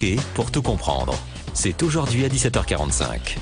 Et pour tout comprendre, c'est aujourd'hui à 17h45.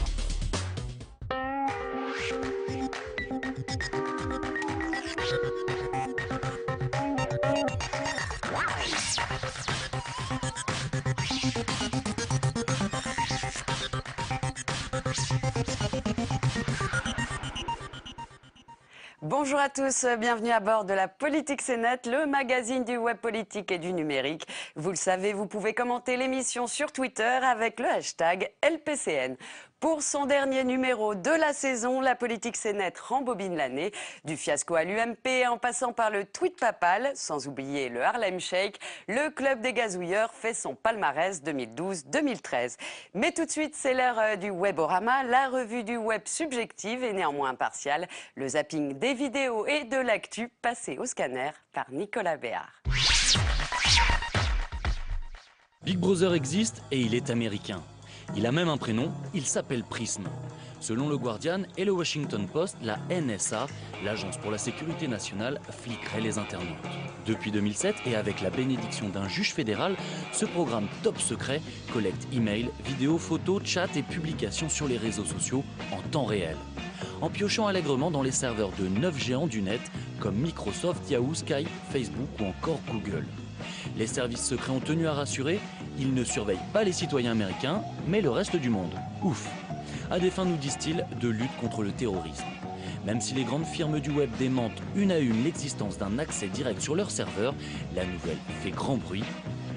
Bonjour à tous, bienvenue à bord de la Politique c'est net, le magazine du web politique et du numérique. Vous le savez, vous pouvez commenter l'émission sur Twitter avec le hashtag LPCN. Pour son dernier numéro de la saison, la Politique c'est net rembobine l'année. Du fiasco à l'UMP en passant par le tweet papal, sans oublier le Harlem Shake, le club des gazouilleurs fait son palmarès 2012-2013. Mais tout de suite, c'est l'heure du Weborama, la revue du web subjective et néanmoins impartiale, le zapping des vidéos et de l'actu passé au scanner par Nicolas Béard. Big Brother existe et il est américain. Il a même un prénom, il s'appelle Prism. Selon le Guardian et le Washington Post, la NSA, l'Agence pour la sécurité nationale, fliquerait les internautes. Depuis 2007 et avec la bénédiction d'un juge fédéral, ce programme top secret collecte emails, vidéos, photos, chats et publications sur les réseaux sociaux en temps réel. En piochant allègrement dans les serveurs de 9 géants du net comme Microsoft, Yahoo, Skype, Facebook ou encore Google. Les services secrets ont tenu à rassurer, ils ne surveillent pas les citoyens américains, mais le reste du monde. Ouf! À des fins, nous disent-ils, de lutte contre le terrorisme. Même si les grandes firmes du web démentent une à une l'existence d'un accès direct sur leurs serveurs, la nouvelle fait grand bruit.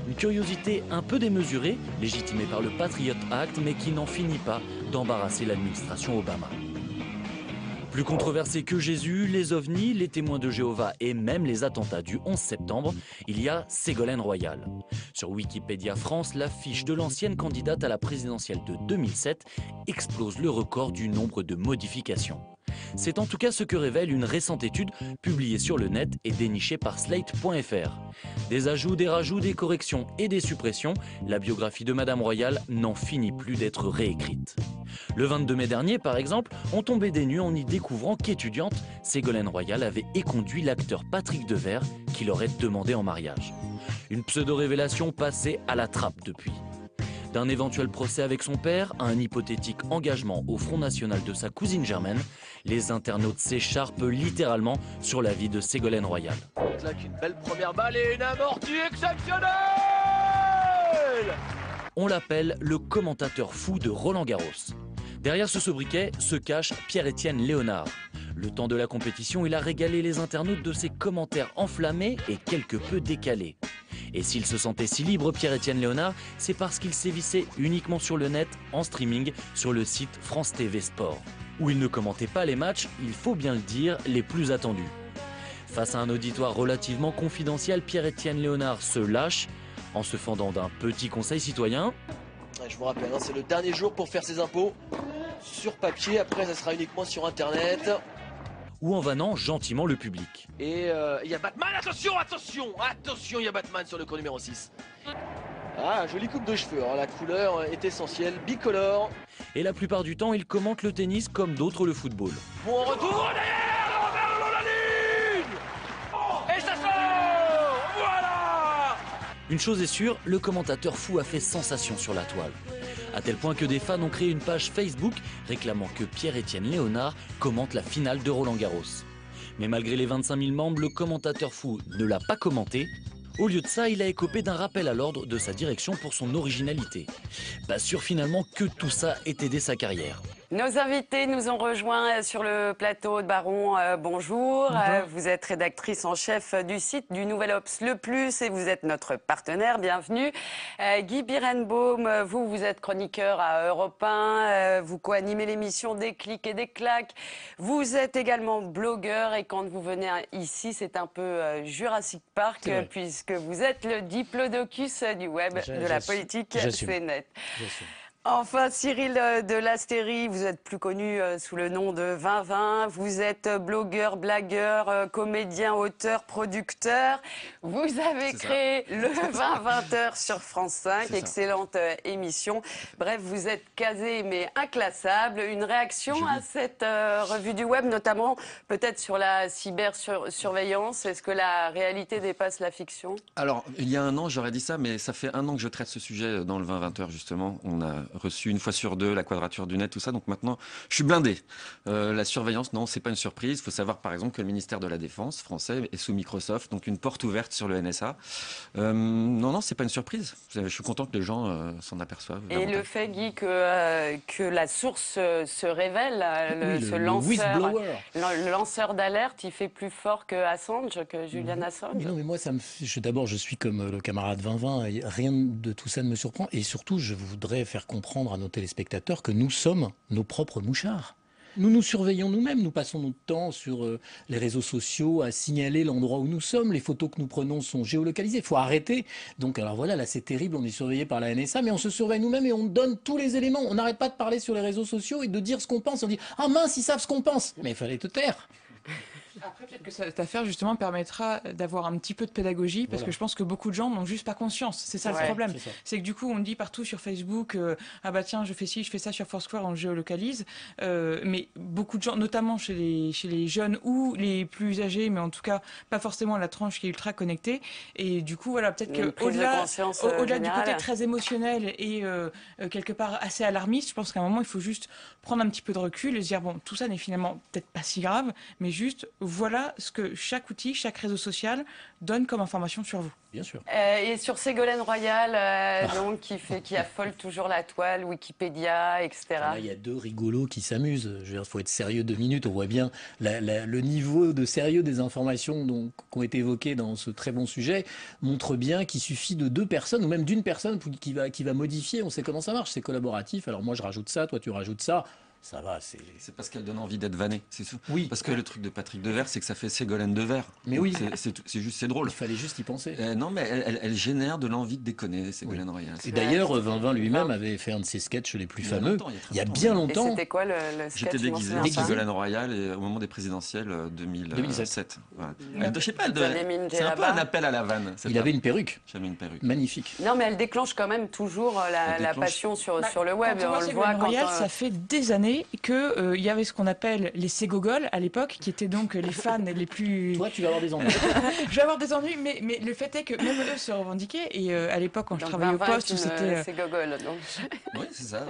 Une curiosité un peu démesurée, légitimée par le Patriot Act, mais qui n'en finit pas d'embarrasser l'administration Obama. Plus controversé que Jésus, les ovnis, les témoins de Jéhovah et même les attentats du 11 septembre, il y a Ségolène Royal. Sur Wikipédia France, la fiche de l'ancienne candidate à la présidentielle de 2007 explose le record du nombre de modifications. C'est en tout cas ce que révèle une récente étude publiée sur le net et dénichée par Slate.fr. Des ajouts, des rajouts, des corrections et des suppressions, la biographie de Madame Royal n'en finit plus d'être réécrite. Le 22 mai dernier, par exemple, on tombait des nues en y découvrant qu'étudiante, Ségolène Royal avait éconduit l'acteur Patrick Devers qui l'aurait demandé en mariage. Une pseudo-révélation passée à la trappe depuis. D'un éventuel procès avec son père à un hypothétique engagement au Front National de sa cousine germaine, les internautes s'écharpent littéralement sur la vie de Ségolène Royal. On claque une belle première balle et une amortie exceptionnelle! On l'appelle le commentateur fou de Roland-Garros. Derrière ce sobriquet se cache Pierre-Étienne Léonard. Le temps de la compétition, il a régalé les internautes de ses commentaires enflammés et quelque peu décalés. Et s'il se sentait si libre, Pierre-Étienne Léonard, c'est parce qu'il sévissait uniquement sur le net, en streaming, sur le site France TV Sport, où il ne commentait pas les matchs, il faut bien le dire, les plus attendus. Face à un auditoire relativement confidentiel, Pierre-Étienne Léonard se lâche, en se fendant d'un petit conseil citoyen. Je vous rappelle, c'est le dernier jour pour faire ses impôts sur papier, après ça sera uniquement sur internet. Ou en vannant gentiment le public. Et il y a Batman, attention, il y a Batman sur le cours numéro 6. Ah, jolie coupe de cheveux, la couleur est essentielle, bicolore. Et la plupart du temps, il commente le tennis comme d'autres le football. Bon retour, derrière, vers le long de la ligne. Et ça sort, voilà. Une chose est sûre, le commentateur fou a fait sensation sur la toile. À tel point que des fans ont créé une page Facebook réclamant que Pierre-Étienne Léonard commente la finale de Roland-Garros. Mais malgré les 25 000 membres, le commentateur fou ne l'a pas commenté. Au lieu de ça, il a écopé d'un rappel à l'ordre de sa direction pour son originalité. Pas sûr finalement que tout ça ait aidé sa carrière. Nos invités nous ont rejoints sur le plateau de Baron. Bonjour. Vous êtes rédactrice en chef du site du Nouvel Obs Le Plus et vous êtes notre partenaire. Bienvenue. Guy Birenbaum, vous êtes chroniqueur à Europe 1. Vous co-animez l'émission Des clics et des claques. Vous êtes également blogueur et quand vous venez ici, c'est un peu Jurassic Park puisque vous êtes le diplodocus du web de la politique. C'est net. Enfin, Cyril de Lasteyrie, vous êtes plus connu sous le nom de 2020. Vous êtes blogueur, blagueur, comédien, auteur, producteur. Vous avez créé le 20-20h sur France 5, excellente émission. Bref, vous êtes casé mais inclassable. Une réaction à cette revue du web, notamment peut-être sur la cybersurveillance. Est-ce que la réalité dépasse la fiction? Alors, il y a un an, j'aurais dit ça, mais ça fait un an que je traite ce sujet dans le 20-20h, justement. On a reçu une fois sur deux la quadrature du net, tout ça. Donc maintenant, je suis blindé. La surveillance, non, c'est pas une surprise. Il faut savoir, par exemple, que le ministère de la Défense français est sous Microsoft, donc une porte ouverte sur le NSA. Non, c'est pas une surprise. Je suis content que les gens s'en aperçoivent. Et le fait, Guy, que la source se révèle, le lanceur d'alerte, il fait plus fort que Assange, que Julian Assange. Mais non, mais moi, d'abord, je suis comme le camarade 2020, et rien de tout ça ne me surprend. Et surtout, je voudrais faire comprendre à nos téléspectateurs que nous sommes nos propres mouchards. Nous nous surveillons nous-mêmes, nous passons notre temps sur les réseaux sociaux à signaler l'endroit où nous sommes, les photos que nous prenons sont géolocalisées, il faut arrêter. Donc alors voilà, là c'est terrible, on est surveillé par la NSA, mais on se surveille nous-mêmes et on donne tous les éléments. On n'arrête pas de parler sur les réseaux sociaux et de dire ce qu'on pense. On dit « Ah mince, ils savent ce qu'on pense !» Mais il fallait te taire. Après, peut-être que cette affaire, justement, permettra d'avoir un petit peu de pédagogie, parce que je pense que beaucoup de gens n'ont juste pas conscience. C'est ça le problème. C'est que du coup, on dit partout sur Facebook, ah bah tiens, je fais ci, je fais ça sur Foursquare, on géolocalise. Mais beaucoup de gens, notamment chez les jeunes ou les plus âgés, mais en tout cas, pas forcément la tranche qui est ultra connectée. Et du coup, voilà, peut-être qu'au-delà du côté très émotionnel et quelque part assez alarmiste, je pense qu'à un moment, il faut juste prendre un petit peu de recul et se dire, bon, tout ça n'est finalement peut-être pas si grave, mais juste voilà ce que chaque outil, chaque réseau social donne comme information sur vous. Bien sûr. Et sur Ségolène Royal, donc, qui affole toujours la toile, Wikipédia, etc. Là, il y a deux rigolos qui s'amusent. Je veux dire, il faut être sérieux 2 minutes. On voit bien le niveau de sérieux des informations qui ont été évoquées dans ce très bon sujet montre bien qu'il suffit de 2 personnes ou même d'une personne qui va modifier. On sait comment ça marche. C'est collaboratif. Alors moi, je rajoute ça, toi, tu rajoutes ça. Ça va, c'est parce qu'elle donne envie d'être vannée, c'est ça. Oui. Parce que le truc de Patrick Devers, c'est que ça fait Ségolène Devers. Mais oui. C'est drôle. Il fallait juste y penser. Non, mais elle génère de l'envie de déconner, Ségolène Royal. Et d'ailleurs, 2020 lui-même avait fait un de ses sketchs les plus fameux. Il y a bien longtemps. Et c'était quoi le sketch? J'étais déguisé en Ségolène Royal au moment des présidentielles 2007. Voilà. Je sais pas, c'est un peu un appel à la vanne. Il avait une perruque. J'avais une perruque. Magnifique. Non, mais elle déclenche quand même toujours la passion sur le web. On le voit Royal, ça fait des années que il y avait ce qu'on appelle les ségogoles à l'époque, qui étaient donc les fans les plus... Toi, tu vas avoir des ennuis. Je vais avoir des ennuis, mais le fait est que même eux se revendiquaient. Et à l'époque, quand je travaillais au poste, où c'était... Ségogole, donc... Oui, c'est ça.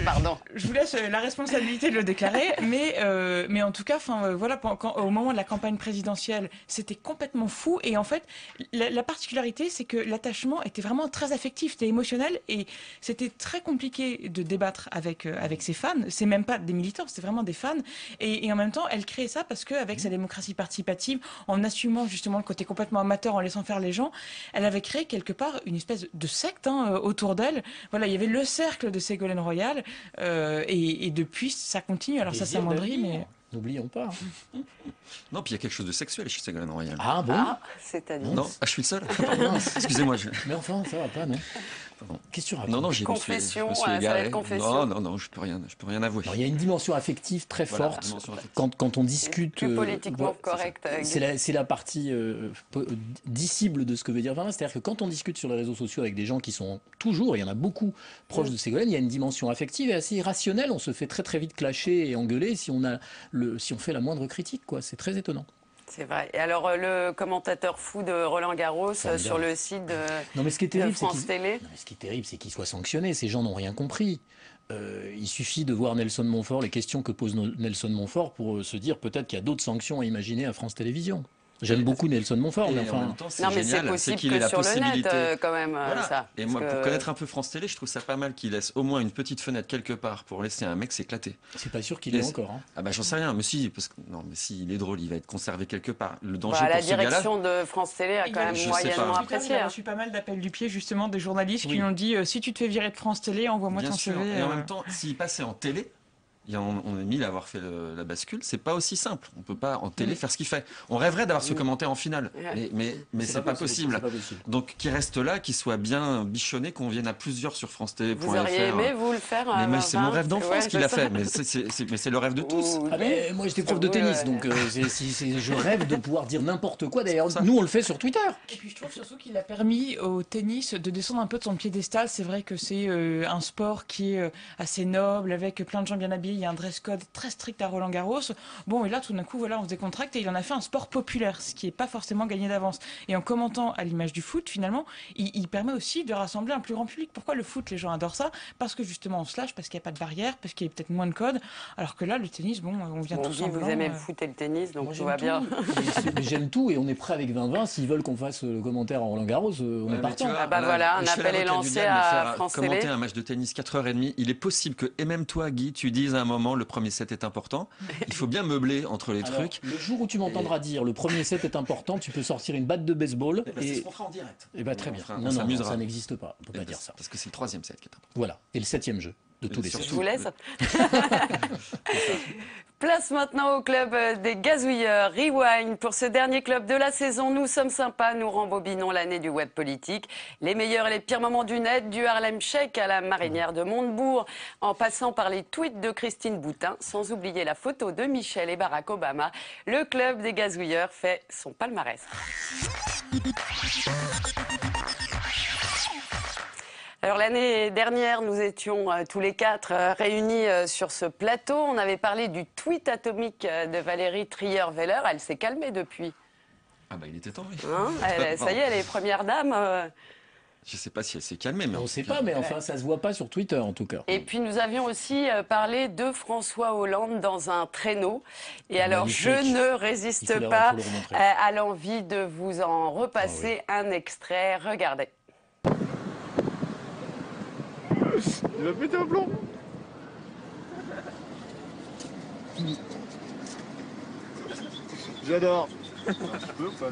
Pardon. Je vous laisse la responsabilité de le déclarer, mais en tout cas, voilà, au moment de la campagne présidentielle, c'était complètement fou. Et en fait, la particularité, c'est que l'attachement était vraiment très affectif, c'était émotionnel, et c'était très compliqué de débattre avec ses fans. C'est même pas des militants, c'est vraiment des fans. Et en même temps, elle crée ça parce qu'avec sa démocratie participative, en assumant justement le côté complètement amateur, en laissant faire les gens, elle avait créé quelque part une espèce de secte autour d'elle. Voilà, il y avait le cercle de Ségolène Royal, et depuis, ça continue. Alors ça s'amoindrit, mais... N'oublions pas. Non, puis il y a quelque chose de sexuel chez Ségolène Royal. Ah bon? C'est-à-dire? Non, je suis le seul. Excusez-moi. Mais enfin, ça va pas, non? Qu'est-ce que tu racontes? Non, confession, je me suis ça va égaré. être confession. Non, je peux rien avouer. Alors, il y a une dimension affective très forte quand on discute. Plus politiquement correct. C'est la partie disciple de ce que veut dire Vincent. C'est-à-dire que quand on discute sur les réseaux sociaux avec des gens qui sont toujours, il y en a beaucoup proches de Ségolène, il y a une dimension affective et assez irrationnelle. On se fait très très vite clasher et engueuler si on fait la moindre critique, quoi. C'est très étonnant. C'est vrai. Et alors, le commentateur fou de Roland Garros sur le site de France Télé. Non, mais ce qui est terrible, c'est qu'il soit sanctionné. Ces gens n'ont rien compris. Il suffit de voir Nelson Montfort, les questions que pose Nelson Montfort pour se dire peut-être qu'il y a d'autres sanctions à imaginer à France Télévisions. J'aime beaucoup Nelson Montfort, mais enfin... En même temps, non, mais c'est possible qu'il ait la possibilité. Le net, quand même, voilà. Ça. Et moi, pour connaître un peu France Télé, je trouve ça pas mal qu'il laisse au moins une petite fenêtre quelque part pour laisser un mec s'éclater. C'est pas sûr qu'il est encore. Hein. Ah bah j'en sais rien, mais si, parce que non, mais si il est drôle, il va être conservé quelque part. Le danger la direction de France Télé a quand même moyennement apprécié. J'ai reçu pas mal d'appels du pied justement des journalistes qui ont dit si tu te fais virer de France Télé, envoie-moi ton CV. Et en même temps, s'il passait en télé. On est 1000 à avoir fait la bascule. C'est pas aussi simple. On peut pas en télé faire ce qu'il fait. On rêverait d'avoir ce commentaire en finale, mais c'est pas possible. Donc qu'il reste là, qu'il soit bien bichonné, qu'on vienne à plusieurs sur France-TV.fr. Vous auriez aimé vous le faire? Mais c'est mon rêve d'enfance qu'il a fait. Mais c'est le rêve de tous. Ah mais moi j'étais prof de tennis, donc je rêve de pouvoir dire n'importe quoi. D'ailleurs, nous on le fait sur Twitter. Et puis je trouve surtout qu'il a permis au tennis de descendre un peu de son piédestal. C'est vrai que c'est un sport qui est assez noble, avec plein de gens bien habillés. Il y a un dress code très strict à Roland-Garros. Bon, et là, tout d'un coup, voilà, on se décontracte et il en a fait un sport populaire, ce qui n'est pas forcément gagné d'avance. Et en commentant à l'image du foot, finalement, il permet aussi de rassembler un plus grand public. Pourquoi le foot, les gens adorent ça? Parce que justement, on se lâche, parce qu'il n'y a pas de barrière, parce qu'il y a peut-être moins de codes. Alors que là, le tennis, bon, on vient tous en blanc. Vous aimez le foot et le tennis, donc tout va bien. J'aime tout et on est prêt avec 20-20. S'ils veulent qu'on fasse le commentaire à Roland-Garros, on est partant. Ah bah voilà, un appel est lancé à France Télé. Commenter un match de tennis 4h30, il est possible que, et même toi, Guy, tu dises à un moment, le premier set est important. Il faut bien meubler entre les trucs. Le jour où tu m'entendras dire le premier set est important, tu peux sortir une batte de baseball. C'est ce qu'on fera en direct. Et bah très bien. On s'amusera. Ça n'existe pas. On peut pas dire ça. Parce que c'est le 3e set qui est important. Voilà. Et le 7e jeu de tous les sets. Je vous laisse. Place maintenant au club des gazouilleurs. Rewind. Pour ce dernier club de la saison, nous sommes sympas, nous rembobinons l'année du web politique. Les meilleurs et les pires moments du net, du Harlem Shake à la marinière de Montebourg, en passant par les tweets de Christine Boutin, sans oublier la photo de Michel et Barack Obama. Le club des gazouilleurs fait son palmarès. Alors l'année dernière, nous étions tous les 4 réunis sur ce plateau. On avait parlé du tweet atomique de Valérie Trierweiler. Elle s'est calmée depuis. Ah bah il était temps, oui. Hein, ça y est, elle est première dame. Je ne sais pas si elle s'est calmée. Mais on ne sait pas, mais enfin, ça ne se voit pas sur Twitter, en tout cas. Et puis, nous avions aussi parlé de François Hollande dans un traîneau. Et alors, magnifique. Je ne résiste pas à l'envie de vous en repasser un extrait. Regardez. Il va péter un plomb. J'adore. Tu peux ou pas,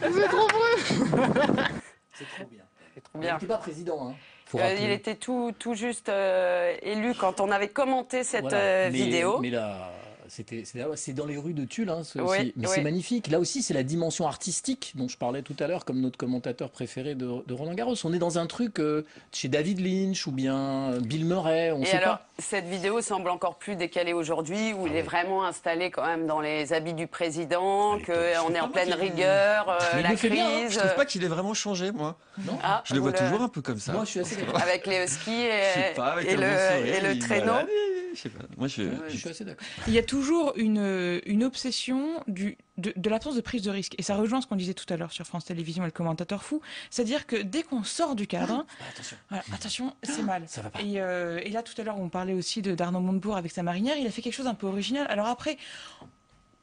c'est trop vrai. C'est trop bien. C'est trop bien. Il n'était pas président, hein. Il était tout juste élu quand on avait commenté cette vidéo. Mais là, c'est dans les rues de Tulle, hein, oui, mais c'est magnifique. Là aussi, c'est la dimension artistique dont je parlais tout à l'heure, comme notre commentateur préféré de Roland Garros. On est dans un truc chez David Lynch ou bien Bill Murray, on ne sait pas. Cette vidéo semble encore plus décalée aujourd'hui, où il est vraiment installé quand même dans les habits du président, qu'on est en pleine rigueur, la crise. Bien, hein. Je trouve pas qu'il ait vraiment changé, moi. Non. Je le vois toujours un peu comme ça. Moi, je suis assez d'accord. Avec les huskies et le traîneau. Je sais pas. Moi, je suis assez d'accord. Il y a toujours une obsession de l'absence de prise de risque. Et ça rejoint ce qu'on disait tout à l'heure sur France Télévisions et le commentateur fou. C'est-à-dire que dès qu'on sort du cadre, attention, c'est mal. Ça va pas. Et là, tout à l'heure, on parlait aussi d'Arnaud Montebourg avec sa marinière. Il a fait quelque chose un peu original. Alors après...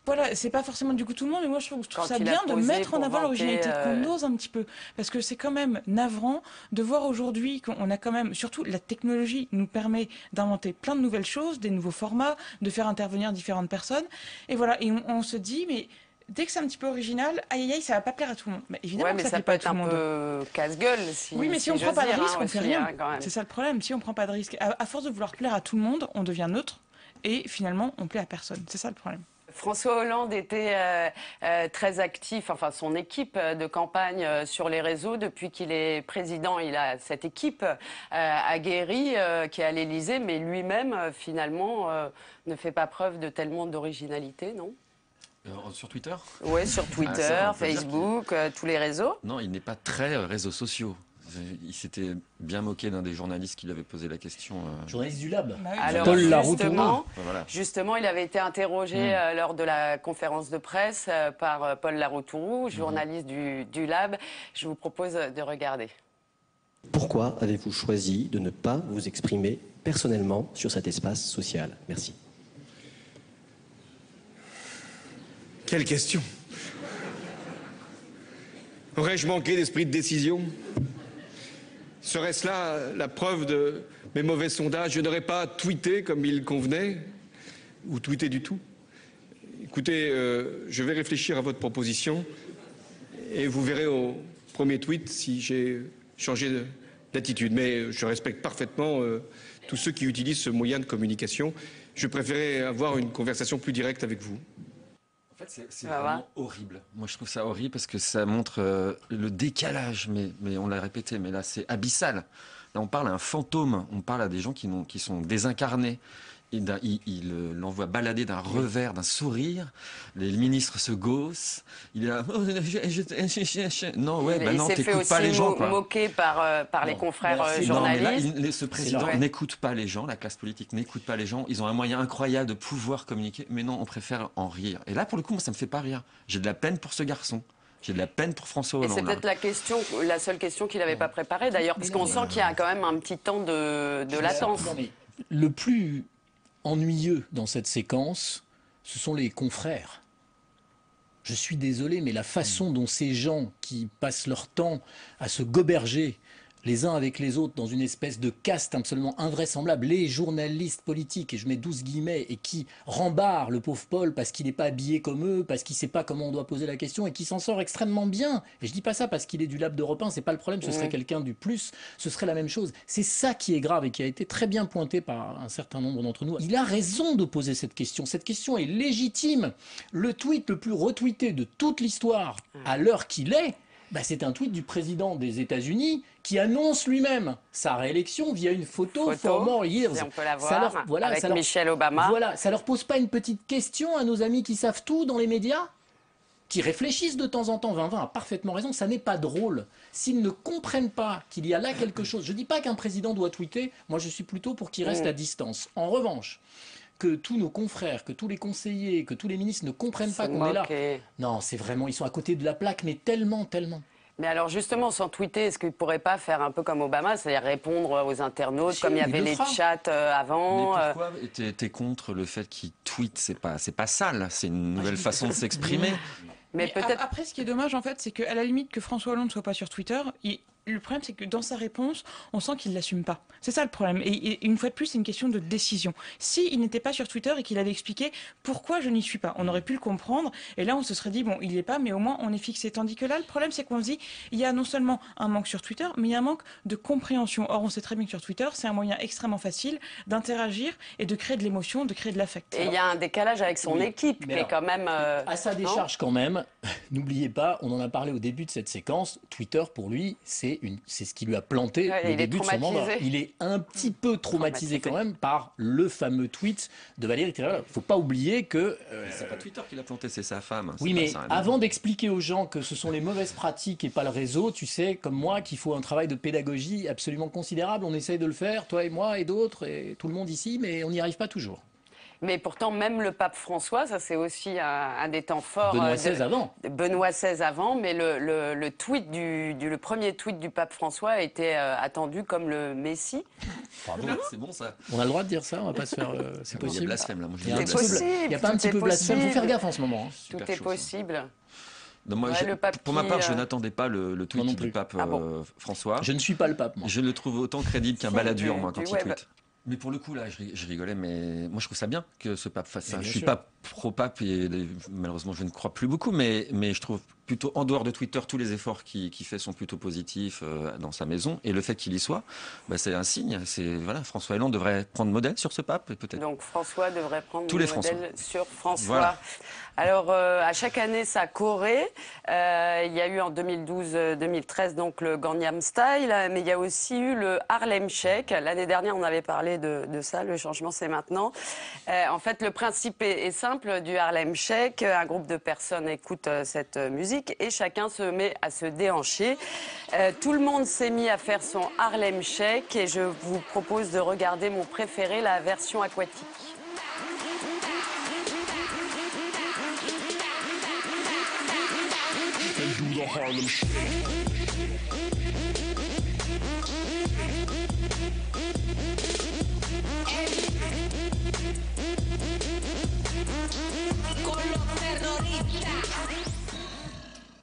Voilà, c'est pas forcément du goût tout le monde, mais moi je trouve ça bien de mettre en avant l'originalité, qu'on ose un petit peu. Parce que c'est quand même navrant de voir aujourd'hui qu'on a quand même, surtout la technologie nous permet d'inventer plein de nouvelles choses, des nouveaux formats, de faire intervenir différentes personnes. Et voilà, et on se dit, mais dès que c'est un petit peu original, aïe, ça va pas plaire à tout le monde. Mais évidemment que ça plaît pas à tout le monde. Ça peut être un peu casse-gueule. Oui, mais si on prend pas de risque, on fait rien. C'est ça le problème. Si on prend pas de risque, à force de vouloir plaire à tout le monde, on devient neutre et finalement on plaît à personne. C'est ça le problème. François Hollande était très actif, enfin son équipe de campagne sur les réseaux. Depuis qu'il est président, il a cette équipe aguerrie qui est à l'Élysée, mais lui-même, finalement, ne fait pas preuve de tellement d'originalité, non ? Sur Twitter ? Oui, sur Twitter, Facebook, tous les réseaux. Non, il n'est pas très réseaux sociaux. Il s'était bien moqué d'un des journalistes qui lui avait posé la question. Journaliste du Lab. Alors justement, il avait été interrogé lors de la conférence de presse par Paul Laroutourou, journaliste du Lab. Je vous propose de regarder. Pourquoi avez-vous choisi de ne pas vous exprimer personnellement sur cet espace social ? Merci. Quelle question ? Aurais-je manqué d'esprit de décision ? Serait-ce là la preuve de mes mauvais sondages ? Je n'aurais pas tweeté comme il convenait, ou tweeté du tout. Écoutez, je vais réfléchir à votre proposition et vous verrez au premier tweet si j'ai changé d'attitude. Mais je respecte parfaitement tous ceux qui utilisent ce moyen de communication. Je préférais avoir une conversation plus directe avec vous. En fait, c'est vraiment horrible. Moi, je trouve ça horrible parce que ça montre le décalage. Mais on l'a répété, mais là, c'est abyssal. Là, on parle à un fantôme. On parle à des gens qui sont désincarnés. Il l'envoie balader d'un revers, d'un sourire. Les ministres se gaussent. Il est là. Non, ouais, bah non, t'écoutes pas les gens. Il s'est fait aussi moquer par les confrères journalistes. Non, mais là, ce président n'écoute pas les gens. La classe politique n'écoute pas les gens. Ils ont un moyen incroyable de pouvoir communiquer. Mais non, on préfère en rire. Et là, pour le coup, moi, ça me fait pas rire. J'ai de la peine pour ce garçon. J'ai de la peine pour François Hollande. Et c'est peut-être la seule question qu'il n'avait pas préparée, d'ailleurs, puisqu'on sent qu'il y a quand même un petit temps de latence. Le plus ennuyeux dans cette séquence, ce sont les confrères. Je suis désolé, mais la façon dont ces gens qui passent leur temps à se goberger les uns avec les autres dans une espèce de caste absolument invraisemblable, les journalistes politiques, et je mets 12 guillemets, et qui rembarrent le pauvre Paul parce qu'il n'est pas habillé comme eux, parce qu'il ne sait pas comment on doit poser la question, et qui s'en sort extrêmement bien. Et je ne dis pas ça parce qu'il est du Lab d'Europe 1, c'est pas le problème, ce serait quelqu'un du Plus, ce serait la même chose. C'est ça qui est grave et qui a été très bien pointé par un certain nombre d'entre nous. Il a raison de poser cette question. Cette question est légitime. Le tweet le plus retweeté de toute l'histoire, à l'heure qu'il est, bah, c'est un tweet du président des États-Unis qui annonce lui-même sa réélection via une photo for more years. Si on peut la voir, avec Michelle Obama. Voilà, ça leur pose pas une petite question à nos amis qui savent tout dans les médias, qui réfléchissent de temps en temps. 2020 a parfaitement raison, ça n'est pas drôle. S'ils ne comprennent pas qu'il y a là quelque chose, je dis pas qu'un président doit tweeter, moi je suis plutôt pour qu'il reste à distance. En revanche, que tous nos confrères, que tous les conseillers, que tous les ministres ne comprennent pas qu'on est là. Non, c'est vraiment, ils sont à côté de la plaque, mais tellement. Mais alors justement, sans tweeter, est-ce qu'il ne pourrait pas faire un peu comme Obama, c'est-à-dire répondre aux internautes, comme il y avait les chats avant Mais pourquoi t'es contre le fait qu'il tweete? C'est pas sale, c'est une nouvelle façon de s'exprimer. Mais peut-être. Après, ce qui est dommage, en fait, c'est qu'à la limite que François Hollande ne soit pas sur Twitter, le problème, c'est que dans sa réponse, on sent qu'il ne l'assume pas. C'est ça le problème. Et une fois de plus, c'est une question de décision. S'il n'était pas sur Twitter et qu'il avait expliqué pourquoi je n'y suis pas, on aurait pu le comprendre. Et là, on se serait dit, bon, il n'y est pas, mais au moins, on est fixé. Tandis que là, le problème, c'est qu'on se dit, il y a non seulement un manque sur Twitter, mais il y a un manque de compréhension. Or, on sait très bien que sur Twitter, c'est un moyen extrêmement facile d'interagir et de créer de l'émotion, de créer de l'affect. Et il y a un décalage avec son équipe, qui est quand même... à sa décharge quand même, n'oubliez pas, on en a parlé au début de cette séquence, Twitter, pour lui, c'est ce qui lui a planté le début de son mandat. Il est un petit peu traumatisé quand même par le fameux tweet de Valérie Trierweiler. Il ne faut pas oublier que... c'est pas Twitter qui l'a planté, c'est sa femme. Oui, mais avant d'expliquer aux gens que ce sont les mauvaises pratiques et pas le réseau, tu sais, comme moi, qu'il faut un travail de pédagogie absolument considérable. On essaye de le faire, toi et moi et d'autres, et tout le monde ici, mais on n'y arrive pas toujours. Mais pourtant, même le pape François, ça c'est aussi un des temps forts. Benoît XVI avant. Benoît XVI avant, mais le premier tweet du pape François a été attendu comme le Messie. Pardon, c'est bon ça. On a le droit de dire ça, on va pas se faire. C'est possible. Il y a blasphème là. Il n'y a pas un petit peu blasphème. Il faut faire gaffe en ce moment. Tout est possible. Non, moi, pour ma part, je n'attendais pas le tweet du pape François. Je ne suis pas le pape, moi. Je le trouve autant crédible qu'un baladure, moi, quand il tweet. Mais pour le coup, là, je rigolais, mais moi, je trouve ça bien que ce pape fasse ça. Je ne suis pas pro-pape et malheureusement, je ne crois plus beaucoup, mais je trouve plutôt, en dehors de Twitter, tous les efforts qu'il fait sont plutôt positifs dans sa maison. Et le fait qu'il y soit, bah, c'est un signe. Voilà, François Hollande devrait prendre modèle sur ce pape, peut-être. Donc François devrait prendre modèle sur François. Voilà. Alors, à chaque année, ça courait. Il y a eu en 2012-2013 donc le Gangnam Style, mais il y a aussi eu le Harlem Shake. L'année dernière, on avait parlé de ça. Le changement, c'est maintenant. En fait, le principe est simple du Harlem Shake. Un groupe de personnes écoute cette musique et chacun se met à se déhancher. Tout le monde s'est mis à faire son Harlem Shake et je vous propose de regarder mon préféré, la version aquatique.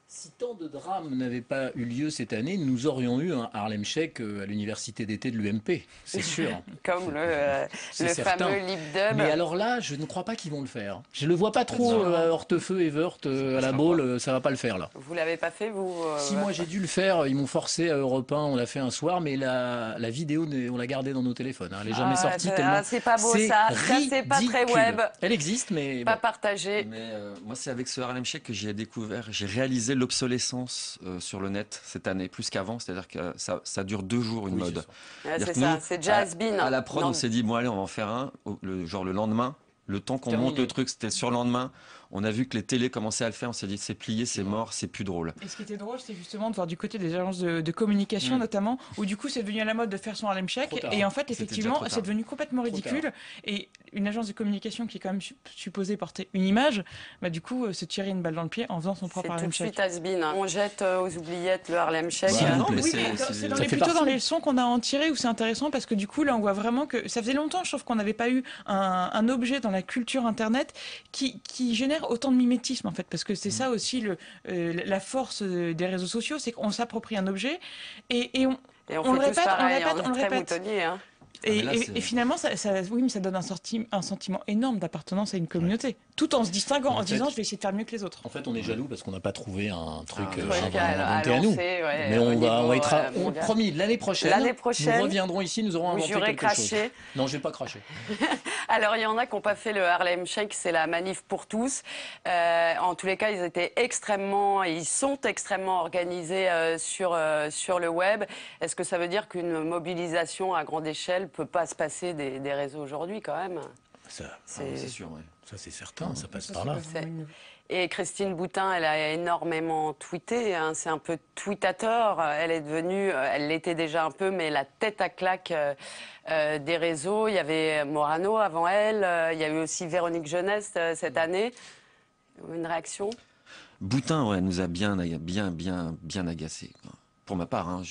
Si tant de drames drame n'avait pas eu lieu cette année, nous aurions eu un Harlem Shake à l'université d'été de l'UMP, c'est sûr. Comme le fameux Lip Dub. Mais alors là, je ne crois pas qu'ils vont le faire. Je le vois pas trop à Hortefeux et Wörth, à la Baule, ça va pas le faire là. Vous l'avez pas fait, vous Si, moi j'ai dû le faire, ils m'ont forcé à Europe 1, on l'a fait un soir, mais la vidéo, on l'a gardée dans nos téléphones. Elle n'est jamais sortie tellement. C'est pas beau ça, c'est pas très web. Elle existe, mais. Pas partagée. Mais moi, c'est avec ce Harlem Shake que j'ai découvert, j'ai réalisé l'obsolescence sur le net cette année, plus qu'avant, c'est-à-dire que ça dure 2 jours une mode. C'est ça, c'est déjà has-been. À la prod, on s'est dit, bon allez, on va en faire un, le lendemain. Le temps qu'on monte le truc, c'était sur le lendemain. On a vu que les télés commençaient à le faire. On s'est dit, c'est plié, c'est mort, c'est plus drôle. Et ce qui était drôle, c'est justement de voir du côté des agences de communication, notamment, où du coup, c'est devenu à la mode de faire son Harlem Shake. Et en fait, effectivement, c'est devenu complètement ridicule. Et une agence de communication qui est quand même supposée porter une image, bah, du coup, se tirer une balle dans le pied en faisant son propre Harlem Shake. C'est tout de suite has-been. On jette aux oubliettes le Harlem Shake. C'est plutôt dans les leçons qu'on a à en tirer où c'est intéressant parce que du coup, là, on voit vraiment que ça faisait longtemps, je trouve qu'on n'avait pas eu un objet dans la culture Internet qui génère autant de mimétisme en fait, parce que c'est ça aussi la force des réseaux sociaux, c'est qu'on s'approprie un objet et on le répète, on le répète. Et finalement, oui, mais ça donne un sentiment énorme d'appartenance à une communauté, tout en se distinguant, en se disant je vais essayer de faire mieux que les autres. En fait, on est jaloux parce qu'on n'a pas trouvé un truc inventé à nous. Mais on va être promis l'année prochaine. Nous reviendrons ici, nous aurons inventé quelque chose. Non, je vais pas cracher. Alors, il y en a qui n'ont pas fait le Harlem Shake, c'est la manif pour tous. En tous les cas, ils sont extrêmement organisés sur le web. Est-ce que ça veut dire qu'une mobilisation à grande échelle peut pas se passer des réseaux aujourd'hui quand même? C'est sûr, oui. Ça c'est certain, ça passe par là. Et Christine Boutin, elle a énormément tweeté, hein, c'est un peu tweetateur. Elle est devenue, elle l'était déjà un peu, mais la tête à claque des réseaux. Il y avait Morano avant elle, il y a eu aussi Véronique Jeunesse cette année. Une réaction? Boutin, ouais, nous a bien agacé. Pour ma part, hein,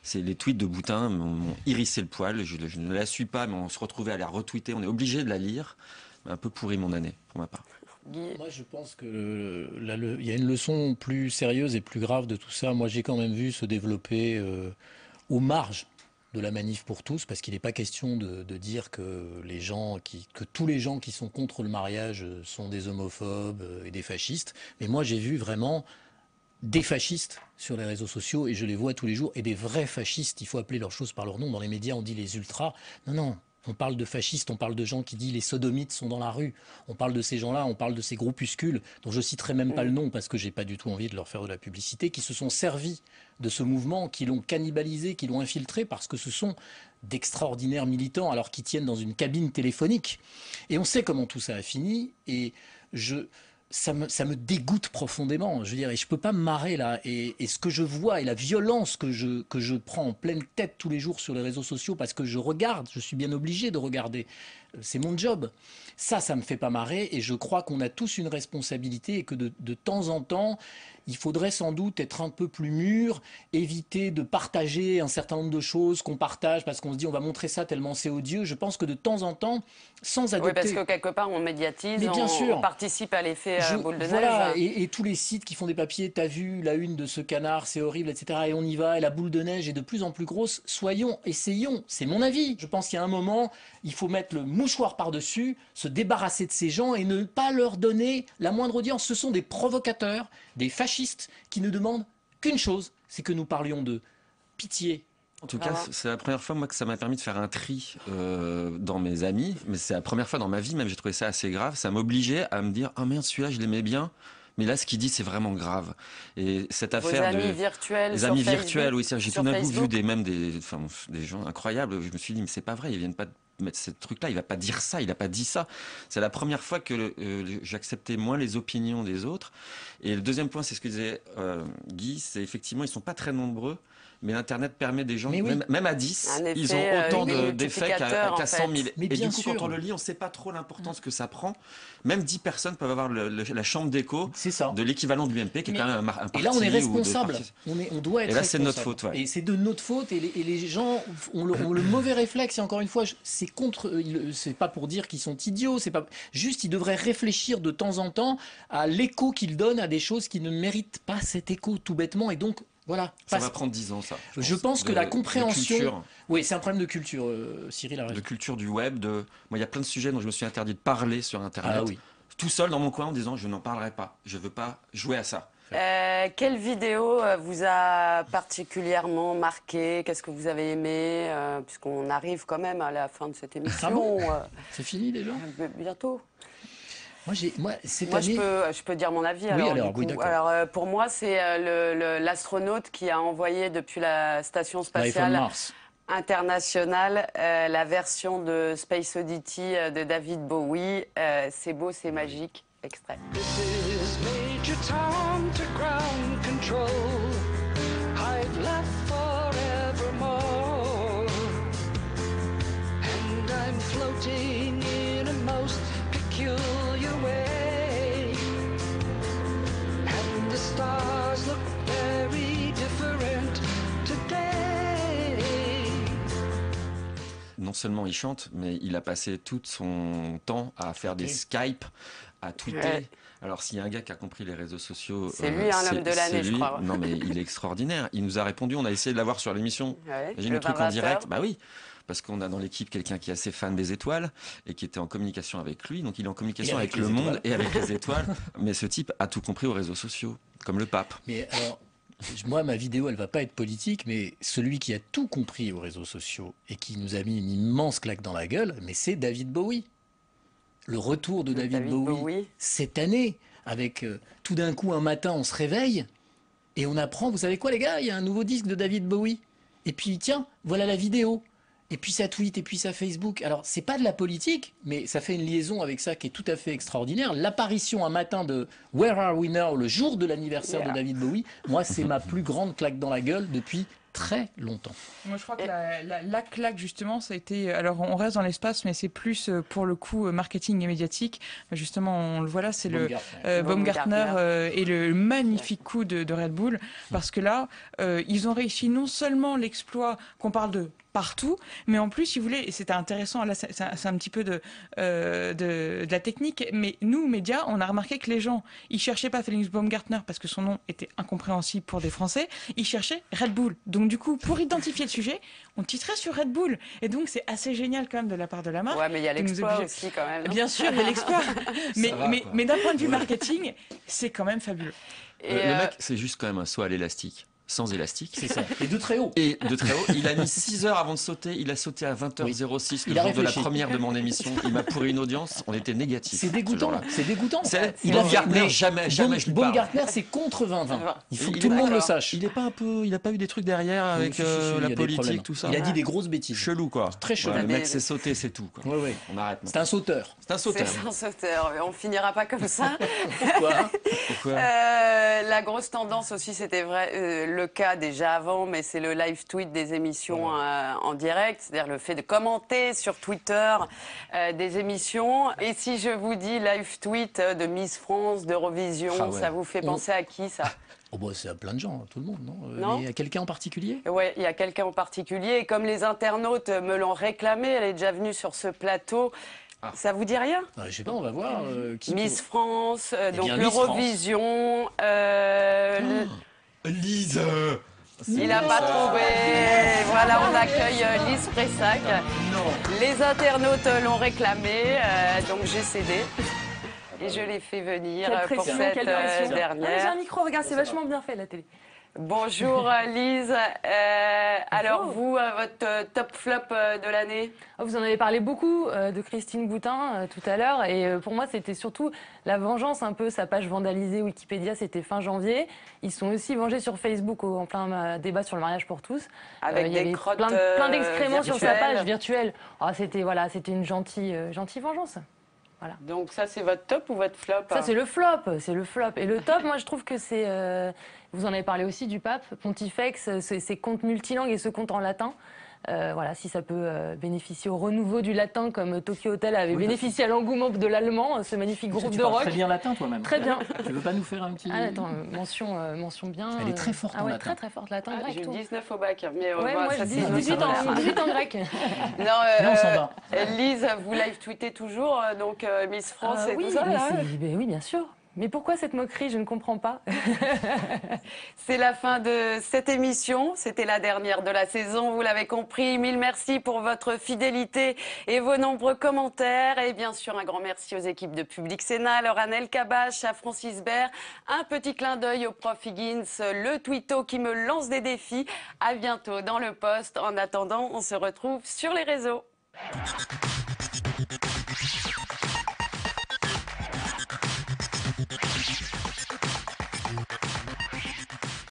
c'est les tweets de Boutin m'ont hérissé le poil. Je ne la suis pas, mais on se retrouvait à la retweeter. On est obligé de la lire. Un peu pourri mon année, pour ma part. Moi, je pense qu'il y a une leçon plus sérieuse et plus grave de tout ça. Moi, j'ai quand même vu se développer aux marges de la manif pour tous, parce qu'il n'est pas question de dire que tous les gens qui sont contre le mariage sont des homophobes et des fascistes. Mais moi, j'ai vu vraiment des fascistes sur les réseaux sociaux, et je les vois tous les jours, et des vrais fascistes. Il faut appeler leurs choses par leur nom. Dans les médias, on dit les ultras. Non. On parle de fascistes, on parle de gens qui disent les sodomites sont dans la rue. On parle de ces gens-là, on parle de ces groupuscules, dont je citerai même pas le nom parce que j'ai pas du tout envie de leur faire de la publicité, qui se sont servis de ce mouvement, qui l'ont cannibalisé, qui l'ont infiltré, parce que ce sont d'extraordinaires militants, alors qu'ils tiennent dans une cabine téléphonique. Et on sait comment tout ça a fini, et ça me dégoûte profondément. Je veux dire, et je peux pas me marrer là. Et ce que je vois et la violence que je prends en pleine tête tous les jours sur les réseaux sociaux, parce que je regarde, je suis bien obligé de regarder. C'est mon job. Ça me fait pas marrer, et je crois qu'on a tous une responsabilité, et que de temps en temps, il faudrait sans doute être un peu plus mûr, éviter de partager un certain nombre de choses qu'on partage parce qu'on se dit on va montrer ça tellement c'est odieux. Je pense que de temps en temps, sans adopter... Oui, parce que quelque part on médiatise, on participe à l'effet boule de neige. Voilà, et tous les sites qui font des papiers, t'as vu la une de ce canard, c'est horrible, etc. Et on y va, et la boule de neige est de plus en plus grosse. Essayons, c'est mon avis. Je pense qu'il y a un moment, il faut mettre le mouchoir par-dessus, se débarrasser de ces gens et ne pas leur donner la moindre audience. Ce sont des provocateurs, des fascistes qui ne demandent qu'une chose, c'est que nous parlions de pitié. En tout cas, c'est la première fois moi que ça m'a permis de faire un tri dans mes amis, mais c'est la première fois dans ma vie même, j'ai trouvé ça assez grave. Ça m'obligeait à me dire, ah merde, celui-là je l'aimais bien, mais là ce qu'il dit c'est vraiment grave. Et cette affaire amis virtuels, les amis virtuels, oui, j'ai tout d'un coup vu des gens incroyables. Je me suis dit, mais c'est pas vrai, ils viennent pas mettre ce truc-là, il va pas dire ça, il a pas dit ça. C'est la première fois que j'acceptais moins les opinions des autres. Et le deuxième point, c'est ce que disait Guy, c'est effectivement, ils sont pas très nombreux, mais Internet permet des gens, même à 10, ils ont autant d'effets qu'à 100 000. Mais et du coup, quand on le lit, on ne sait pas trop l'importance que ça prend. Même 10 personnes peuvent avoir la chambre d'écho de l'équivalent de l'UMP, qui est quand même un parti. Et là, on est responsable. On doit être responsable. Et là, c'est de notre faute. Ouais. Et c'est de notre faute. Et les gens ont le mauvais réflexe. Et encore une fois, c'est c'est pas pour dire qu'ils sont idiots, c'est pas juste, ils devraient réfléchir de temps en temps à l'écho qu'ils donnent à des choses qui ne méritent pas cet écho, tout bêtement, et donc voilà. Ça va prendre 10 ans, ça. Je pense que la compréhension... Oui, c'est un problème de culture, Cyril a raison. De culture du web. Moi, il y a plein de sujets dont je me suis interdit de parler sur Internet. Ah oui. Tout seul dans mon coin en disant je n'en parlerai pas. Je ne veux pas jouer à ça. Quelle vidéo vous a particulièrement marqué? Qu'est-ce que vous avez aimé? Puisqu'on arrive quand même à la fin de cette émission. Ah bon c'est fini déjà? Bientôt. Moi, cette année... je peux dire mon avis. Oui, pour moi, c'est l'astronaute qui a envoyé depuis la station spatiale internationale la version de Space Oddity de David Bowie. C'est beau, c'est magique. Extrait. This is Major Tom to ground control. I've left forevermore. And I'm floating in a most peculiar way. And the stars look very different today. Non seulement il chante, mais il a passé tout son temps à faire des Skype, à tweeter. Ouais. Alors s'il y a un gars qui a compris les réseaux sociaux, c'est lui, l'homme de l'année, je crois. Non mais il est extraordinaire. Il nous a répondu, on a essayé de l'avoir sur l'émission. J'ai le truc en direct. Bah oui, parce qu'on a dans l'équipe quelqu'un qui est assez fan des étoiles et qui était en communication avec lui. Donc il est en communication avec le monde et avec les étoiles. Mais ce type a tout compris aux réseaux sociaux, comme le pape. Mais alors, moi, ma vidéo, elle va pas être politique, mais celui qui a tout compris aux réseaux sociaux et qui nous a mis une immense claque dans la gueule, mais c'est David Bowie. Le retour de David Bowie cette année, avec tout d'un coup un matin on se réveille et on apprend, vous savez quoi les gars, il y a un nouveau disque de David Bowie. Et puis tiens, voilà la vidéo. Et puis ça tweet, et puis ça Facebook. Alors c'est pas de la politique, mais ça fait une liaison avec ça qui est tout à fait extraordinaire. L'apparition un matin de Where Are We Now, le jour de l'anniversaire de David Bowie, moi c'est ma plus grande claque dans la gueule depuis très longtemps. Moi, je crois que la claque, justement, ça a été... Alors, on reste dans l'espace, mais c'est plus, pour le coup, marketing et médiatique. Justement, on le voit là, c'est le Baumgartner et le magnifique coup de Red Bull. Parce que là, ils ont réussi non seulement l'exploit qu'on parle de partout, mais en plus, si vous voulez, et c'était intéressant, là, c'est un petit peu de la technique, mais nous, médias, on a remarqué que les gens, ils cherchaient pas Félix Baumgartner parce que son nom était incompréhensible pour des Français, ils cherchaient Red Bull. Donc du coup, pour identifier le sujet, on titrait sur Red Bull. Et donc c'est assez génial quand même de la part de la marque. Ouais, mais il y a l'exploit aussi quand même. Bien sûr, il y a l'exploit. mais d'un point de vue marketing, c'est quand même fabuleux. Et le mec, c'est juste quand même un saut à l'élastique. Sans élastique. C'est ça. Et de très haut. Et de très haut. Il a mis 6 heures avant de sauter. Il a sauté à 20h06 le jour de la première de mon émission. Il m'a pourri une audience. On était négatifs. C'est dégoûtant. C'est dégoûtant. Baumgartner, jamais je lui parle. Baumgartner, c'est contre 2020. Il faut que tout le monde le sache. Il n'a pas eu des trucs derrière avec la politique, tout ça. Il a dit des grosses bêtises. Chelou, quoi. Très chelou. Le mec s'est sauté, c'est tout. Oui. On arrête. C'est un sauteur. C'est un sauteur. C'est un sauteur. On finira pas comme ça. Pourquoi la grosse tendance aussi, c'était vrai, le cas déjà avant, mais c'est le live tweet des émissions en direct, c'est-à-dire le fait de commenter sur Twitter des émissions. Et si je vous dis live tweet de Miss France, d'Eurovision, ça vous fait penser à qui, ça? Oh bah, c'est à plein de gens, tout le monde, non? Il y a quelqu'un en particulier? Oui, il y a quelqu'un en particulier. Et comme les internautes me l'ont réclamé, elle est déjà venue sur ce plateau. Ça vous dit rien? Je sais pas, on va voir. Qui Miss France, donc l'Eurovision. Lise. Il n'a pas trouvé. Voilà, on accueille Lise Pressac. Les internautes l'ont réclamé, donc j'ai cédé. Et je l'ai fait venir pour cette dernière. J'ai un micro, regarde, c'est vachement bien fait la télé. Bonjour Lise. Alors vous, votre top flop de l'année? Vous en avez parlé beaucoup de Christine Boutin tout à l'heure. Et pour moi, c'était surtout la vengeance un peu. Sa page vandalisée Wikipédia, c'était fin janvier. Ils sont aussi vengés sur Facebook en plein débat sur le mariage pour tous. Avec il y avait plein d'excréments sur sa page virtuelle. C'était une gentille vengeance. Voilà. Donc ça, c'est votre top ou votre flop? Ça, c'est le flop. Et le top, moi, je trouve que c'est... vous en avez parlé aussi du pape, Pontifex, ses comptes multilingues et ce compte en latin. Voilà, si ça peut bénéficier au renouveau du latin comme Tokyo Hotel avait bénéficié à l'engouement de l'allemand, ce magnifique groupe de rock. Très bien latin toi-même. Très bien. Tu veux pas nous faire un petit... Ah, attends, mention bien. Elle est très forte en latin. Très très forte, latin, grec. J'ai eu tout. 19 au bac, mais Ouais, moi ça, je c'est 18 en grec. Non, on s'en va. Lise, vous live tweetez toujours, donc Miss France et oui, tout ça là. Oui, bien sûr. Mais pourquoi cette moquerie? Je ne comprends pas. C'est la fin de cette émission. C'était la dernière de la saison, vous l'avez compris. Mille merci pour votre fidélité et vos nombreux commentaires. Et bien sûr, un grand merci aux équipes de Public Sénat, à Laurent Elkabbach, à Francis Bert. Un petit clin d'œil au prof Higgins, le twitto qui me lance des défis. À bientôt dans le poste. En attendant, on se retrouve sur les réseaux.